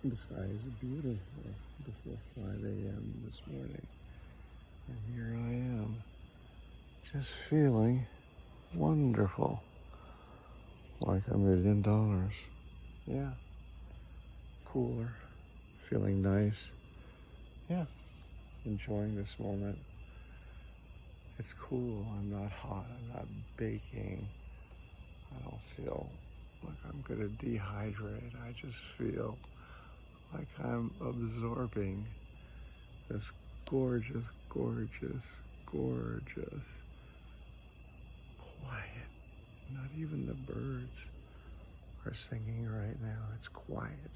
The sky is beautiful before 5 a.m. this morning. And here I am, just feeling wonderful, like $1 million. Yeah, cooler, feeling nice. Yeah, enjoying this moment. It's cool, I'm not hot, I'm not baking. I don't feel like I'm gonna dehydrate. I just feel like I'm absorbing this gorgeous, gorgeous, gorgeous quiet. Not even the birds are singing right now. It's quiet.